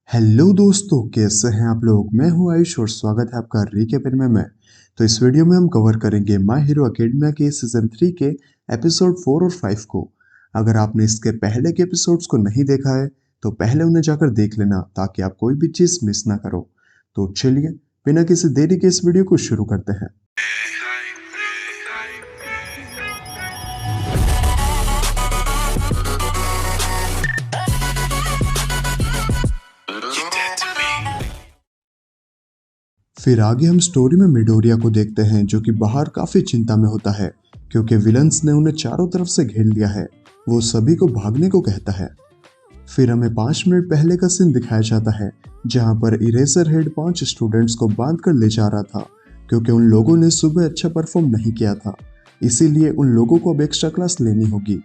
Hello दोस्तों, कैसे हैं आप लोग। मैं हूं आयुष और स्वागत है आपका रिकैप में। तो इस वीडियो में हम कवर करेंगे माय हीरो एकेडमिया के सीजन 3 के एपिसोड 4 और 5 को। अगर आपने इसके पहले के एपिसोड्स को नहीं देखा है तो पहले उन्हें जाकर देख लेना ताकि आप कोई भी चीज़ मिस ना करो। तो चलिए बिना किसी देरी के इस वीडियो को शुरू करते हैं। फिर आगे हम स्टोरी में मिडोरिया को देखते हैं जो कि बाहर काफी चिंता में होता है क्योंकि विलन्स ने उन्हें चारों तरफ से घेर लिया है। वो सभी को भागने को कहता है। फिर हमें 5 मिनट पहले का सीन दिखाया जाता है जहां पर इरेजर हेड 5 स्टूडेंट्स को बांध कर ले जा रहा था क्योंकि उन लोगों ने सुबह अच्छा परफॉर्म नहीं किया था, इसीलिए उन लोगों को अब एक्स्ट्रा क्लास लेनी होगी।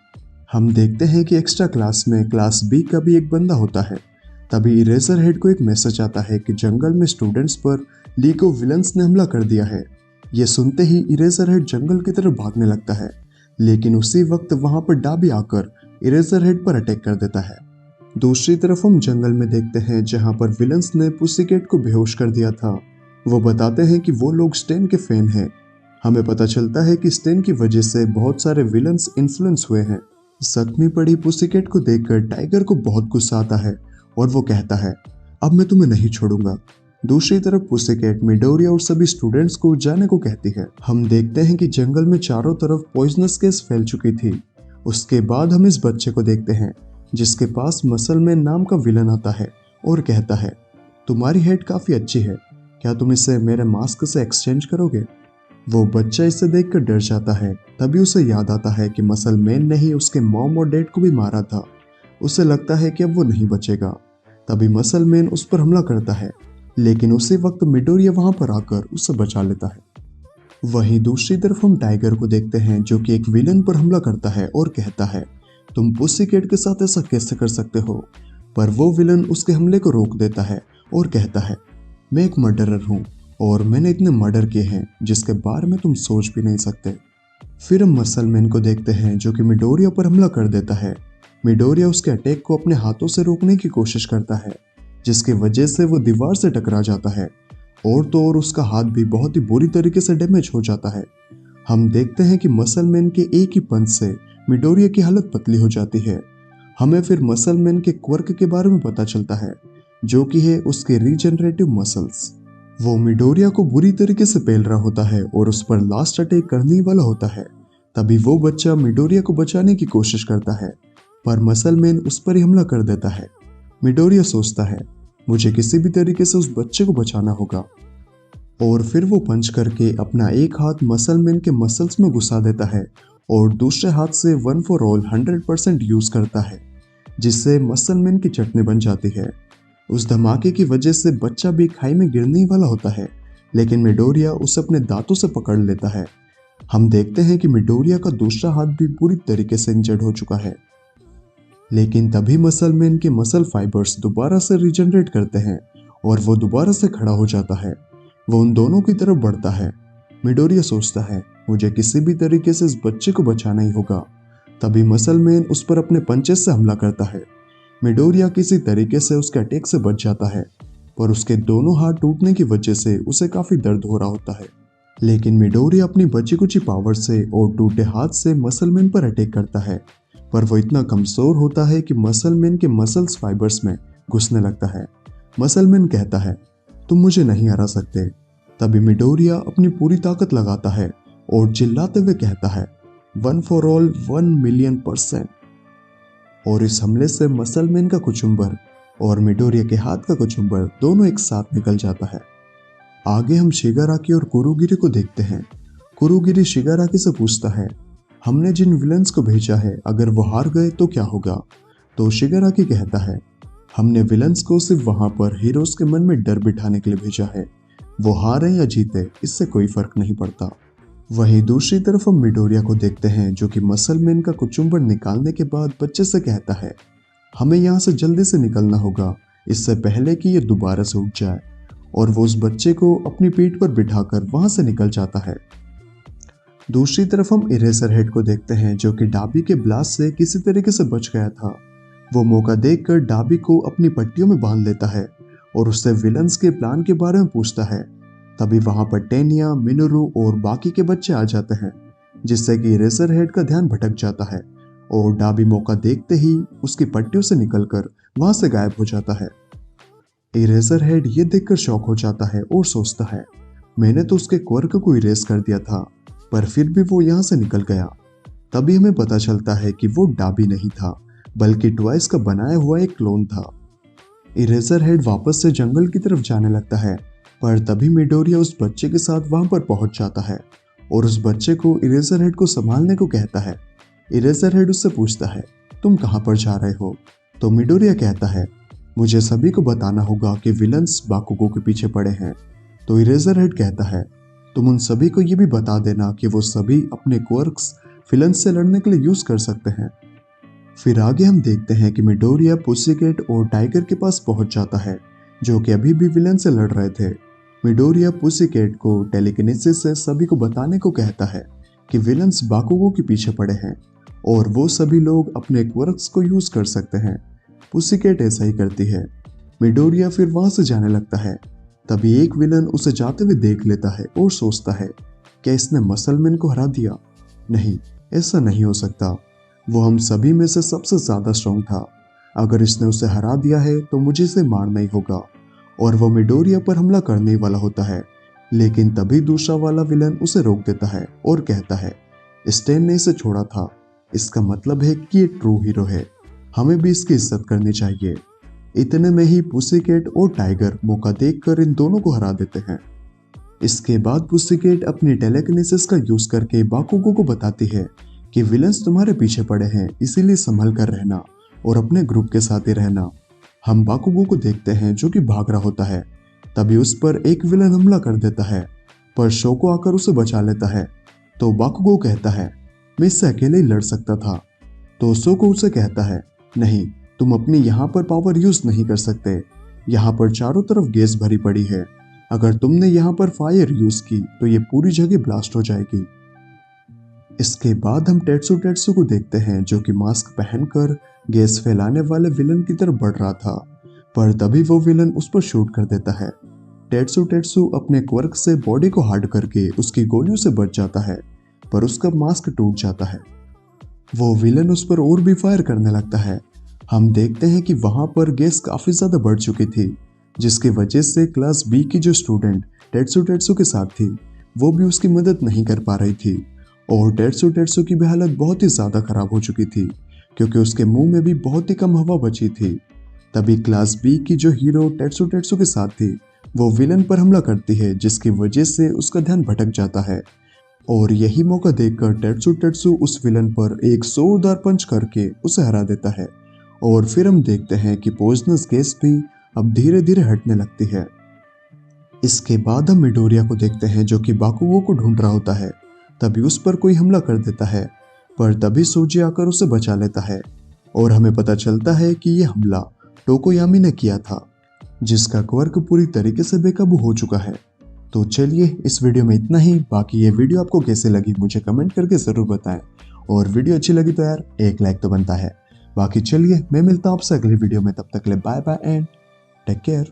हम देखते हैं कि एक्स्ट्रा क्लास में क्लास बी का भी एक बंदा होता है। तभी इरेजर हेड को एक मैसेज आता है कि जंगल में स्टूडेंट्स पर लीग ऑफ विलन्स ने हमला कर दिया है। ये सुनते ही इरेजर हेड जंगल की तरफ भागने लगता है, लेकिन उसी वक्त वहां पर डाबी आकर इरेजर हेड पर अटैक कर देता है। दूसरी तरफ हम जंगल में देखते हैं जहां पर विलन्स ने पुसीकैट को बेहोश कर दिया था। वो बताते हैं कि वो लोग स्टेन के फैन हैं। हमें पता चलता है कि स्टेन की वजह से बहुत सारे विलन्स इन्फ्लुएंस हुए हैं। जख्मी पड़ी पुसीकैट को देखकर टाइगर को बहुत गुस्सा आता है और वो कहता है, अब मैं तुम्हें नहीं छोड़ूंगा। दूसरी तरफ पुसीकैट मिडोरिया और सभी स्टूडेंट्स को जाने को कहती है। हम देखते हैं कि जंगल में चारों तरफ पॉइजनस गैस फैल चुकी थी। उसके बाद हम इस बच्चे को देखते हैं जिसके पास मसल मैन नाम का विलन आता है और कहता है, तुम्हारी हेड काफी अच्छी है, क्या तुम इसे मेरे मास्क से एक्सचेंज करोगे। वो बच्चा इसे देखकर डर जाता है। तभी उसे याद आता है कि मसल मैन ने ही उसके मॉम और डैड को भी मारा था। उसे लगता है कि अब वो नहीं बचेगा। तभी मसल मैन उस पर हमला करता है, लेकिन उसी वक्त मिडोरिया वहां पर आकर उसे बचा लेता है। वहीं दूसरी तरफ हम टाइगर को देखते हैं जो कि एक विलन पर हमला करता है और कहता है, तुम पुसीकैट के साथ ऐसा कैसे कर सकते हो। पर वो विलन उसके हमले को रोक देता है और कहता है, मैं एक मर्डरर हूँ और मैंने इतने मर्डर किए हैं जिसके बारे में तुम सोच भी नहीं सकते। फिर हम मसल मैन को देखते हैं जो कि मिडोरिया पर हमला कर देता है। मिडोरिया उसके अटैक को अपने हाथों से रोकने की कोशिश करता है, जिसकी वजह से वो दीवार से टकरा जाता है और तो और उसका हाथ भी बहुत ही बुरी तरीके से डैमेज हो जाता है। हम देखते हैं कि मसल मैन के एक ही पंच से मिडोरिया की हालत पतली हो जाती है। हमें फिर मसल मैन के क्वर्क के बारे में पता चलता है जो कि है उसके रीजनरेटिव मसल्स। वो मिडोरिया को बुरी तरीके से पेल रहा होता है और उस पर लास्ट अटैक करने वाला होता है। तभी वो बच्चा मिडोरिया को बचाने की कोशिश करता है, पर मसल मैन उस पर ही हमला कर देता है। मिडोरिया सोचता है, मुझे किसी भी तरीके से उस बच्चे को बचाना होगा, और फिर वो पंच करके अपना एक हाथ मसल मैन के मसल्स में घुसा देता है और दूसरे हाथ से वन फॉर ऑल 100% यूज करता है, जिससे मसल मैन की चटनी बन जाती है। उस धमाके की वजह से बच्चा भी खाई में गिरने ही वाला होता है, लेकिन मिडोरिया उसे अपने दांतों से पकड़ लेता है। हम देखते हैं कि मिडोरिया का दूसरा हाथ भी पूरी तरीके से इंजर्ड हो चुका है, लेकिन तभी मसल मैन के मसल फाइबर्स दोबारा से रिजनरेट करते हैं और वो दोबारा से खड़ा हो जाता है। वो उन दोनों की तरफ बढ़ता है। मिडोरिया सोचता है, मुझे किसी भी तरीके से इस बच्चे को बचाना ही होगा। तभी मसल मैन उस पर अपने पंचेस से हमला करता है। मिडोरिया किसी तरीके से उसके अटैक से बच जाता है, पर उसके दोनों हाथ टूटने की वजह से उसे काफी दर्द हो रहा होता है। लेकिन मिडोरिया अपनी बची कुची पावर से और टूटे हाथ से मसल मैन पर अटैक करता है, पर वो इतना कमजोर होता है कि मसल मैन के मसल्स फाइबर्स में घुसने लगता है। मसल मैन कहता है, तुम मुझे नहीं हरा सकते। तभी मिडोरिया अपनी पूरी ताकत लगाता है और चिल्लाते हुए कहता है, 1 फॉर ऑल 1,000,000%। और इस हमले से मसल मैन का कुचुम्बर और मिडोरिया के हाथ का कुचुम्बर दोनों एक साथ निकल जाता है। आगे हम शिगाराकी और कुरुगिरी को देखते हैं। कुरुगिरी शिगाराकी से पूछता है, हमने जिन विलन्स को भेजा है अगर वो हार गए तो क्या होगा। तो शिगाराकी कहता है, हमने विलन्स को सिर्फ वहां पर हीरोज के मन में डर बिठाने के लिए भेजा है, वो हारे या जीते इससे कोई फर्क नहीं पड़ता। वहीं दूसरी तरफ हम मिडोरिया को देखते हैं जो कि मसल मैन का कुचुम्बर निकालने के बाद बच्चे से कहता है, हमें यहाँ से जल्दी से निकलना होगा इससे पहले कि ये दोबारा से उठ जाए, और वो उस बच्चे को अपनी पीठ पर बिठाकर वहां से निकल जाता है। दूसरी तरफ हम इरेजर हेड को देखते हैं जो कि डाबी के ब्लास्ट से किसी तरीके से बच गया था। वो मौका देखकर डाबी को अपनी पट्टियों में बांध लेता है और उससे विलन्स के प्लान के बारे में पूछता है। तभी वहां पर टेनिया, मिनोरू और बाकी के बच्चे आ जाते हैं, जिससे कि इरेजरहेड का ध्यान भटक जाता है और डाबी मौका देखते ही उसकी पट्टियों से निकलकर वहां से गायब हो जाता है। इरेजरहेड ये देखकर शॉक हो जाता है और सोचता है, मैंने तो उसके क्वर्क को इरेज कर दिया था, पर फिर भी वो यहाँ से निकल गया। तभी हमें पता चलता है कि वो डाबी नहीं था, बल्कि ट्वाइस का बनाया हुआ एक क्लोन था। इरेजरहेड वापस से जंगल की तरफ जाने लगता है, पर तभी मिडोरिया उस बच्चे के साथ वहां पर पहुंच जाता है और उस बच्चे को इरेजरहेड को संभालने को कहता है। इरेजरहेड उससे पूछता है, तुम कहां पर जा रहे हो? तो मिडोरिया कहता है, मुझे सभी को बताना होगा कि विलन्स बाकुगो के पीछे पड़े हैं। तो इरेजरहेड कहता है, तुम उन सभी को ये भी बता देना कि वो सभी अपने क्वर्क्स विलन्स से लड़ने के लिए यूज कर सकते हैं। फिर आगे हम देखते हैं कि मिडोरिया पुस्सीकैट और टाइगर के पास पहुंच जाता है, जो कि अभी भी विलन से लड़ रहे थे। मिडोरिया पुस्सीकैट को टेलीकिनेसिस से सभी को बताने को कहता है कि विलन्स बाकुगो के पीछे पड़े हैं और वो सभी लोग अपने क्वर्क्स को यूज कर सकते हैं। पुस्सीकैट ऐसा ही करती है। मिडोरिया फिर वहां से जाने लगता है। तभी एक विलन उसे जाते हुए देख लेता है और सोचता है, क्या इसने मसलमैन को हरा दिया? नहीं, ऐसा नहीं हो सकता। वो हम सभी में से सबसे ज्यादा स्ट्रांग था। अगर इसने उसे हरा दिया है तो मुझे इसे मारना ही होगा। और वो मिडोरिया पर हमला करने ही वाला होता है, लेकिन तभी दूसरा वाला विलन उसे रोक देता है और कहता है, स्टेन ने इसे छोड़ा था, इसका मतलब है कि ये ट्रू हीरो है, हमें भी इसकी इज्जत करनी चाहिए। इतने में ही पुस्सीकैट और टाइगर मौका देखकर इन दोनों को हरा देते हैं। इसके बाद पुस्सीकैट अपनी टेलीकिनेसिस का यूज करके बाकुगो को बताती है कि विलन्स तुम्हारे पीछे पड़े हैं, इसीलिए संभल कर रहना और अपने ग्रुप के साथ ही रहना। हम बाकुगो को देखते हैं जो कि भाग रहा होता है। तभी उस पर एक विलन हमला कर देता है, पर शोको आकर उसे बचा लेता है। तो बाकुगो कहता है, मैं इससे अकेले ही लड़ सकता था। तो शोको उसे कहता है, नहीं, तुम अपनी यहाँ पर पावर यूज नहीं कर सकते। यहाँ पर चारों तरफ गैस भरी पड़ी है, अगर तुमने यहाँ पर फायर यूज की तो ये पूरी जगह ब्लास्ट हो जाएगी। इसके बाद हम टेत्सु टेत्सु को देखते हैं, जो कि मास्क पहनकर गैस फैलाने वाले विलन की तरफ बढ़ रहा था, पर तभी वो विलन उस पर शूट कर देता है। टेत्सु टेत्सु अपने क्वर्क से बॉडी को हार्ड करके उसकी गोलियों से बच जाता है, पर उसका मास्क टूट जाता है। वो विलन उस पर और भी फायर करने लगता है। हम देखते हैं कि वहां पर गैस काफी ज्यादा बढ़ चुकी थी, जिसकी वजह से क्लास बी की जो स्टूडेंट टेत्सु टेत्सु के साथ थी, वो भी उसकी मदद नहीं कर पा रही थी। और टेत्सु टेत्सु की भी हालत बहुत ही ज्यादा खराब हो चुकी थी, क्योंकि उसके मुंह में भी बहुत ही कम हवा बची थी। तभी क्लास बी की जो हीरो टेत्सु टेत्सु के साथ थी, वो विलन पर हमला करती है, जिसकी वजह से उसका ध्यान भटक जाता है। और यही मौका देखकर टेत्सु टेत्सु उस विलन पर एक जोरदार पंच करके उसे हरा देता है। और फिर हम देखते हैं कि पॉइजनस गैस भी अब धीरे धीरे हटने लगती है। इसके बाद हम मिडोरिया को देखते हैं, जो कि बाकुगो को ढूंढ रहा होता है। तभी उस पर कोई हमला कर देता है, पर तभी सोजी आकर उसे बचा लेता है और हमें पता चलता है कि यह हमला टोकोयामी ने किया था, जिसका क्वर्क पूरी तरीके से बेकाबू हो चुका है। तो चलिए, इस वीडियो में इतना ही। बाकी ये वीडियो आपको कैसे लगी मुझे कमेंट करके जरूर बताएं, और वीडियो अच्छी लगी तो यार एक लाइक तो बनता है। बाकी चलिए, मैं मिलता हूं आपसे अगली वीडियो में, तब तक के लिए bye bye and take care.